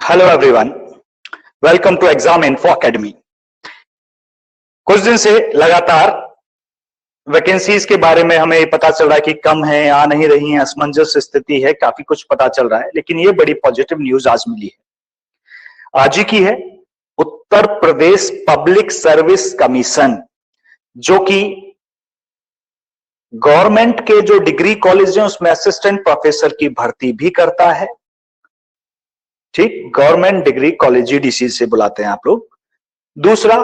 Hello everyone, welcome to exam info academy. कुछ दिन से लगातार वैकेंसीज के बारे में हमें पता चल रहा है कि कम है, आ नहीं रही है, असमंजस स्थिति है, काफी कुछ पता चल रहा है। लेकिन ये बड़ी पॉजिटिव न्यूज आज मिली है, आज ही की है। उत्तर प्रदेश पब्लिक सर्विस कमीशन, जो कि गवर्नमेंट के जो डिग्री कॉलेज है उसमें असिस्टेंट प्रोफेसर की भर्ती भी करता है। ठीक, गवर्नमेंट डिग्री कॉलेज जीडीसी से बुलाते हैं आप लोग। दूसरा,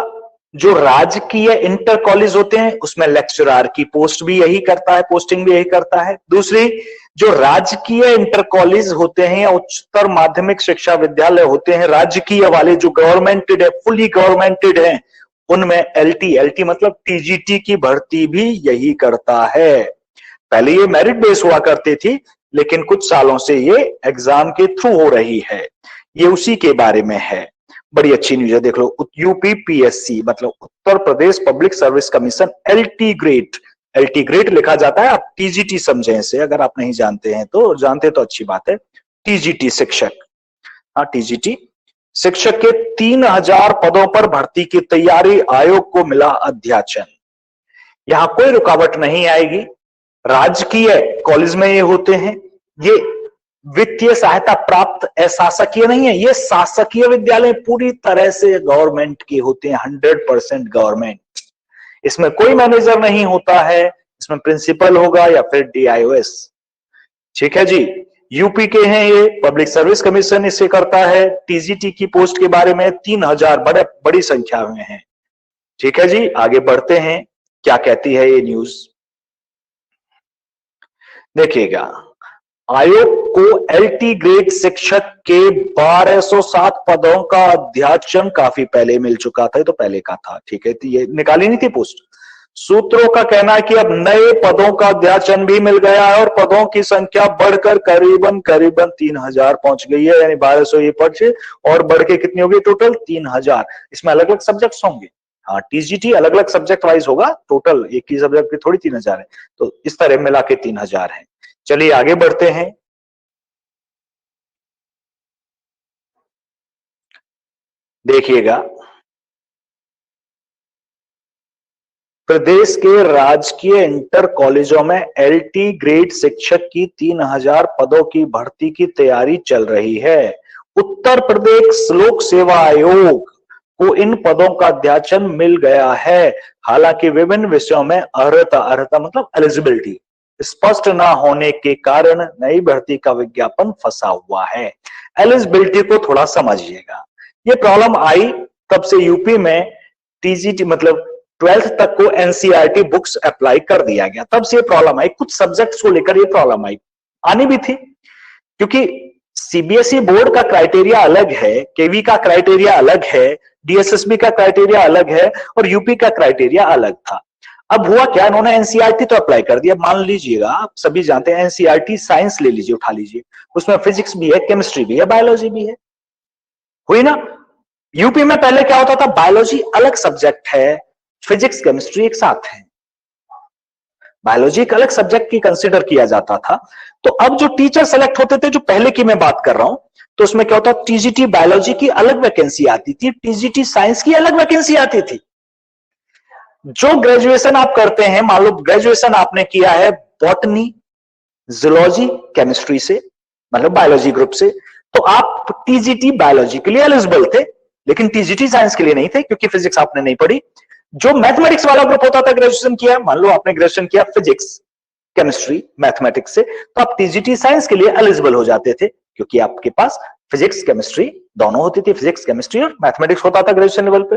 जो राजकीय इंटर कॉलेज होते हैं उसमें लेक्चरर की पोस्ट भी यही करता है, पोस्टिंग भी यही करता है। दूसरी, जो राजकीय इंटर कॉलेज होते हैं या उच्चतर माध्यमिक शिक्षा विद्यालय होते हैं राजकीय वाले, जो गवर्नमेंटेड है, फुली गवर्नमेंटेड है, उनमें एलटी मतलब टीजीटी की भर्ती भी यही करता है। पहले ये मेरिट बेस हुआ करती थी, लेकिन कुछ सालों से ये एग्जाम के थ्रू हो रही है। ये उसी के बारे में है। बड़ी अच्छी न्यूज है, देख लो। यूपीपीएससी मतलब Uttar Pradesh public service commission, LT grade लिखा जाता है, आप टीजीटी समझें इसे। अगर आप नहीं जानते हैं तो, जानते तो अच्छी बात है। टीजीटी शिक्षक, हाँ टीजीटी शिक्षक के 3000 पदों पर भर्ती की तैयारी, आयोग को मिला अध्याचन। यहां कोई रुकावट नहीं आएगी। राजकीय कॉलेज में ये होते हैं, ये वित्तीय सहायता प्राप्त अशासकीय नहीं है, ये शासकीय विद्यालय पूरी तरह से गवर्नमेंट के होते हैं, 100% गवर्नमेंट। इसमें कोई मैनेजर नहीं होता है, इसमें प्रिंसिपल होगा या फिर डीआईओएस। ठीक है जी, यूपी के हैं ये, पब्लिक सर्विस कमीशन इसे करता है। टीजीटी की पोस्ट के बारे में 3000 बड़ी संख्या में है। ठीक है जी, आगे बढ़ते हैं, क्या कहती है ये न्यूज देखिएगा। आयोग को एलटी ग्रेड शिक्षक के 1207 पदों का अध्याचन काफी पहले मिल चुका था, ये तो पहले का था। ठीक है, ये निकाली नहीं थी पोस्ट। सूत्रों का कहना है कि अब नए पदों का अध्याचन भी मिल गया है और पदों की संख्या बढ़कर करीबन 3000 पहुंच गई है, यानी 1200 ये पद से और बढ़ के कितनी होगी टोटल 3000। इसमें अलग अलग सब्जेक्ट्स होंगे, हाँ टीजीटी अलग अलग सब्जेक्ट वाइज होगा, टोटल एक ही सब्जेक्ट की थोड़ी 3000 है, तो इस तरह मिला के 3000 है। चलिए आगे बढ़ते हैं। देखिएगा, प्रदेश के राजकीय इंटर कॉलेजों में एलटी ग्रेड शिक्षक की 3000 पदों की भर्ती की तैयारी चल रही है। उत्तर प्रदेश लोक सेवा आयोग को इन पदों का अध्याचन मिल गया है। हालांकि विभिन्न विषयों में अर्हता मतलब एलिजिबिलिटी स्पष्ट न होने के कारण नई भर्ती का विज्ञापन फंसा हुआ है। एलिजिबिलिटी को थोड़ा समझिएगा। ये प्रॉब्लम आई तब से यूपी में टीजीटी मतलब 12th तक को एनसीईआरटी बुक्स अप्लाई कर दिया गया, तब से ये प्रॉब्लम आई। कुछ सब्जेक्ट्स को लेकर ये प्रॉब्लम आई, आनी भी थी, क्योंकि सीबीएसई बोर्ड का क्राइटेरिया अलग है, केवी का क्राइटेरिया अलग है, डीएसएसबी का क्राइटेरिया अलग है और यूपी का क्राइटेरिया अलग था। अब हुआ क्या, इन्होंने एनसीईआरटी तो अप्लाई कर दिया। मान लीजिएगा, आप सभी जानते हैं एनसीईआरटी साइंस ले लीजिए, उठा लीजिए, उसमें फिजिक्स भी है, केमिस्ट्री भी है, बायोलॉजी भी है, हुई ना। यूपी में पहले क्या होता था, बायोलॉजी अलग सब्जेक्ट है, फिजिक्स केमिस्ट्री एक साथ है, बायोलॉजी एक अलग सब्जेक्ट की कंसीडर किया जाता था। तो अब जो टीचर सेलेक्ट होते थे, जो पहले की मैं बात कर रहा हूं, तो उसमें क्या होता, टीजीटी बायोलॉजी की अलग वैकेंसी आती थी, टीजीटी साइंस की अलग वैकेंसी आती थी। जो ग्रेजुएशन आप करते हैं, मान लो ग्रेजुएशन आपने किया है बॉटनी, जूलॉजी, केमिस्ट्री से, मतलब बायोलॉजी ग्रुप से, तो आप टीजीटी बायोलॉजी के लिए एलिजिबल थे, लेकिन टीजीटी साइंस के लिए नहीं थे, क्योंकि फिजिक्स आपने नहीं पढ़ी। जो मैथमेटिक्स वाला ग्रुप होता था, ग्रेजुएशन किया, मान लो आपने ग्रेजुएशन किया फिजिक्स, केमिस्ट्री, मैथमेटिक्स से, तो आप टीजीटी साइंस के लिए एलिजिबल हो जाते थे, क्योंकि आपके पास फिजिक्स केमिस्ट्री दोनों होती थी, फिजिक्स केमिस्ट्री और मैथमेटिक्स होता था ग्रेजुएशन लेवल पे।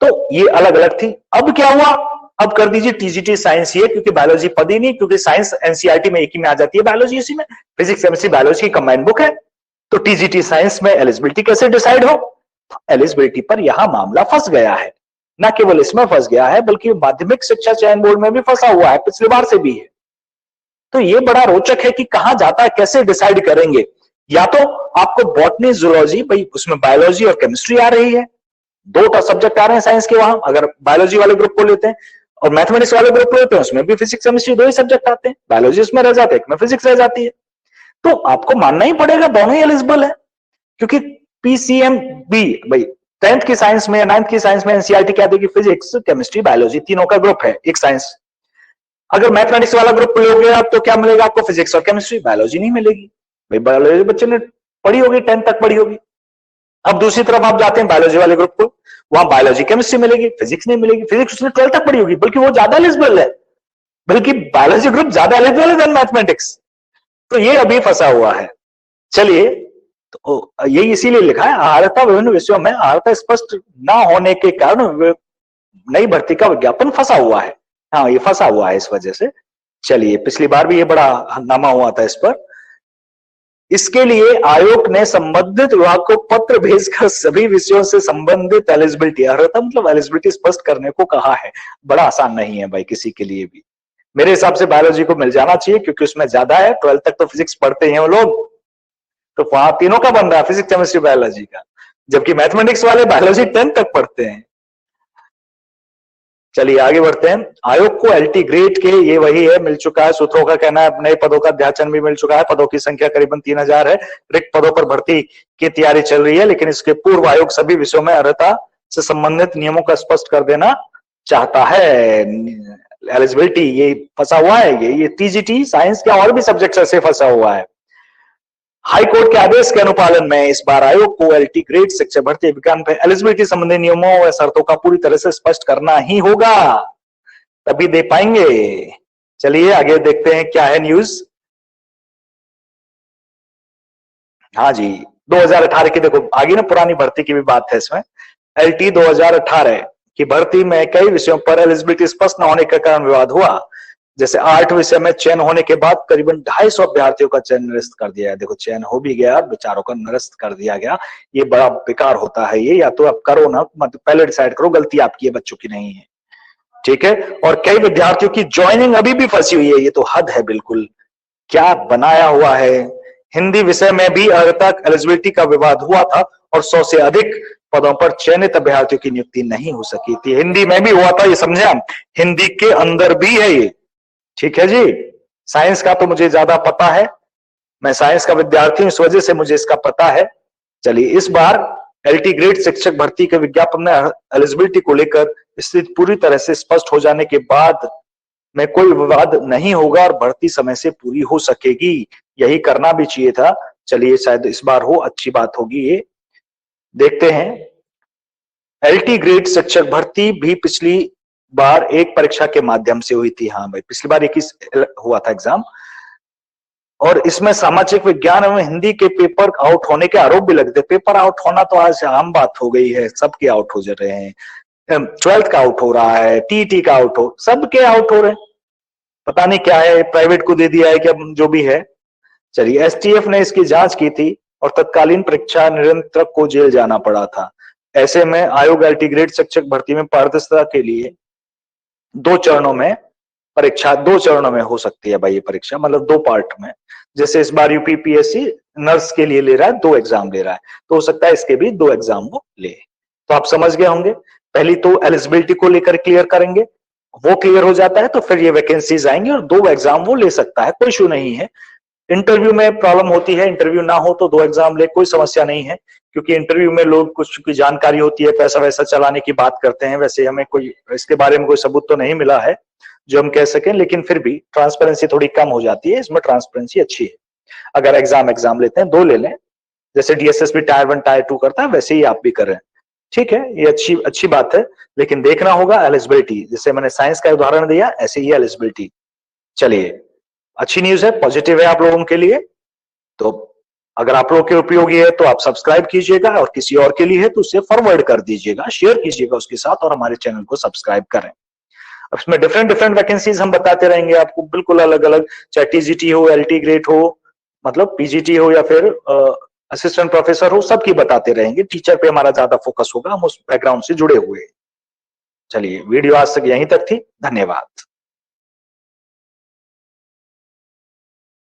तो ये अलग अलग थी। अब क्या हुआ, अब कर दीजिए टीजीटी साइंस ही है, क्योंकि बायोलॉजी पद ही नहीं, क्योंकि साइंस एनसीईआरटी में एक ही में आ जाती है, बायोलॉजी इसी में, फिजिक्स केमिस्ट्री बायोलॉजी की कंबाइंड बुक है। तो टीजीटी साइंस में एलिजिबिलिटी कैसे डिसाइड हो, एलिजिबिलिटी पर यहां मामला फंस गया है। न केवल इसमें फंस गया है, बल्कि माध्यमिक शिक्षा चयन बोर्ड में भी फंसा हुआ है, पिछली बार से भी है। तो ये बड़ा रोचक है कि कहां जाता है, कैसे डिसाइड करेंगे। या तो आपको बॉटनी, जूलॉजी, भाई उसमें बायोलॉजी और केमिस्ट्री आ रही है, दो सब्जेक्ट आ रहे हैं साइंस के वहां, अगर बायोलॉजी वाले ग्रुप को लेते हैं, और मैथमेटिक्स वाले ग्रुप को लेते हैं, उसमें भी फिजिक्स केमिस्ट्री दो ही सब्जेक्ट आते हैं, बायोलॉजी उसमें रह जाते हैं, में फिजिक्स रह जाती है। तो आपको मानना ही पड़ेगा दोनों ही एलिजिबल है, क्योंकि पीसीएम बी, भाई 10th की साइंस में, 9th की साइंस में एनसीईआरटी क्या देगी? फिजिक्स, केमिस्ट्री, बायोलॉजी, तीनों का ग्रुप है एक साइंस। अगर मैथमेटिक्स वाला ग्रुप लोगे आप तो क्या मिलेगा आपको? फिजिक्स और केमिस्ट्री, बायोलॉजी नहीं मिलेगी। भाई बायोलॉजी बच्चे ने पढ़ी होगी, 10th तक पढ़ी होगी। अब दूसरी तरफ आप जाते हैं बायोलॉजी वाले ग्रुप को, वहां बायोलॉजी केमिस्ट्री मिलेगी, फिजिक्स नहीं मिलेगी। फिजिक्स उसने 12th तक पढ़ी होगी, बल्कि वो ज्यादा एलिजिबल है, बल्कि बायोलॉजी ग्रुप ज्यादा एलिजिबल है देन मैथमेटिक्स। तो ये अभी फंसा हुआ है। चलिए, तो ये इसीलिए लिखा है, अर्हता विभिन्न विषयों में अर्हता स्पष्ट ना होने के कारण नई भर्ती का विज्ञापन फंसा हुआ है। हाँ, ये फंसा हुआ है इस वजह से। चलिए, पिछली बार भी ये बड़ा हंगामा हुआ था इस पर। इसके लिए आयोग ने संबंधित विभाग को पत्र भेजकर सभी विषयों से संबंधित एलिजिबिलिटी, अर्हता मतलब एलिजिबिलिटी स्पष्ट करने को कहा है। बड़ा आसान नहीं है भाई किसी के लिए भी। मेरे हिसाब से बायोलॉजी को मिल जाना चाहिए, क्योंकि उसमें ज्यादा है, 12th तक तो फिजिक्स पढ़ते हैं वो लोग, तो वहां तीनों का बन रहा है, फिजिक्स, केमिस्ट्री, बायोलॉजी का, जबकि मैथमेटिक्स वाले बायोलॉजी 10th तक पढ़ते हैं। चलिए आगे बढ़ते हैं। आयोग को एलटी ग्रेड के, ये वही है, मिल चुका है, सूत्रों का कहना है नए पदों का अध्याचन भी मिल चुका है, पदों की संख्या करीबन 3000 है, रिक्त पदों पर भर्ती की तैयारी चल रही है, लेकिन इसके पूर्व आयोग सभी विषयों में अर्हता से संबंधित नियमों का स्पष्ट कर देना चाहता है। एलिजिबिलिटी ये फंसा हुआ है, ये टीजीटी साइंस के और भी सब्जेक्ट से फंसा हुआ है। हाईकोर्ट के आदेश के अनुपालन में इस बार आयोग को एलटी ग्रेड शिक्षक भर्ती विज्ञान पर एलिजिबिलिटी संबंधी नियमों व शर्तों का पूरी तरह से स्पष्ट करना ही होगा, तभी दे पाएंगे। चलिए आगे देखते हैं क्या है न्यूज। हाँ जी, 2018 की देखो, आगे ना पुरानी भर्ती की भी बात है इसमें। एलटी 2018 की भर्ती में कई विषयों पर एलिजिबिलिटी स्पष्ट न होने के कारण विवाद हुआ। जैसे 8 विषय में चयन होने के बाद करीबन 250 अभ्यर्थियों का चयन निरस्त कर दिया है। देखो, चयन हो भी गया, बेचारों का निरस्त कर दिया गया। ये बड़ा बेकार होता है ये, या तो आप करो ना, मतलब पहले डिसाइड करो, गलती आपकी है, बच्चों की नहीं है, ठीक है। और कई विद्यार्थियों की ज्वाइनिंग अभी भी फंसी हुई है, ये तो हद है बिल्कुल, क्या बनाया हुआ है। हिंदी विषय में भी अर्हता एलिजिबिलिटी का विवाद हुआ था और 100 से अधिक पदों पर चयनित अभ्यर्थियों की नियुक्ति नहीं हो सकी थी। हिंदी में भी हुआ था, ये समझे, हिंदी के अंदर भी है ये, ठीक है जी। साइंस का तो मुझे ज्यादा पता है, मैं साइंस का विद्यार्थी हूं, इस वजह से मुझे इसका पता है। चलिए, इस बार एलटी ग्रेड शिक्षक भर्ती के विज्ञापन में एलिजिबिलिटी को लेकर स्थिति पूरी तरह से स्पष्ट हो जाने के बाद में कोई विवाद नहीं होगा और भर्ती समय से पूरी हो सकेगी। यही करना भी चाहिए था। चलिए, शायद इस बार हो, अच्छी बात होगी ये, देखते हैं। एलटी ग्रेड शिक्षक भर्ती भी पिछली बार एक परीक्षा के माध्यम से हुई थी। हाँ भाई, पिछली बार 21 हुआ था एग्जाम, और इसमें सामाजिक विज्ञान एवं हिंदी के पेपर आउट होने के आरोप भी लगते। पेपर आउट होना तो आज आम बात हो गई है, सबके आउट हो जा रहे हैं। 12th का आउट हो रहा है, टीटी का आउट हो, सबके आउट हो रहे हैं। पता नहीं क्या है, प्राइवेट को दे दिया है क्या, जो भी है। चलिए, एसटीएफ ने इसकी जांच की थी और तत्कालीन परीक्षा नियंत्रक को जेल जाना पड़ा था। ऐसे में आयोग एलटी ग्रेड शिक्षक भर्ती में पारदर्शिता के लिए 2 चरणों में परीक्षा, 2 चरणों में हो सकती है भाई ये परीक्षा, मतलब 2 पार्ट में। जैसे इस बार यूपीपीएससी नर्स के लिए ले रहा है, 2 एग्जाम ले रहा है, तो हो सकता है इसके भी 2 एग्जाम वो ले। तो आप समझ गए होंगे, पहली तो एलिजिबिलिटी को लेकर क्लियर करेंगे, वो क्लियर हो जाता है तो फिर ये वैकेंसीज आएंगी और 2 एग्जाम वो ले सकता है, कोई इशू नहीं है। इंटरव्यू में प्रॉब्लम होती है, इंटरव्यू ना हो तो 2 एग्जाम ले, कोई समस्या नहीं है, क्योंकि इंटरव्यू में लोग कुछ की जानकारी होती है, पैसा वैसा चलाने की बात करते हैं। वैसे हमें कोई इसके बारे में कोई सबूत तो नहीं मिला है जो हम कह सकें, लेकिन फिर भी ट्रांसपेरेंसी थोड़ी कम हो जाती है, इसमें ट्रांसपेरेंसी अच्छी है। अगर एग्जाम लेते हैं, 2 ले लें, जैसे डीएसएसबी टायर 1 टायर 2 करता है, वैसे ही आप भी कर रहे हैं, ठीक है, ये अच्छी बात है। लेकिन देखना होगा एलिजिबिलिटी, जैसे मैंने साइंस का उदाहरण दिया, ऐसे ही एलिजिबिलिटी। चलिए, अच्छी न्यूज है, पॉजिटिव है आप लोगों के लिए। तो अगर आप लोगों के उपयोगी है तो आप सब्सक्राइब कीजिएगा, और किसी और के लिए है तो उसे फॉरवर्ड कर दीजिएगा, शेयर कीजिएगा उसके साथ, और हमारे चैनल को सब्सक्राइब करें। अब इसमें डिफरेंट वैकेंसीज हम बताते रहेंगे आपको, बिल्कुल अलग अलग, चाहे टीजीटी हो, एलटी ग्रेड हो, मतलब पीजीटी हो, या फिर असिस्टेंट प्रोफेसर हो, सबकी बताते रहेंगे। टीचर पे हमारा ज्यादा फोकस होगा, हम उस बैकग्राउंड से जुड़े हुए। चलिए, वीडियो आज तक यहीं तक थी, धन्यवाद।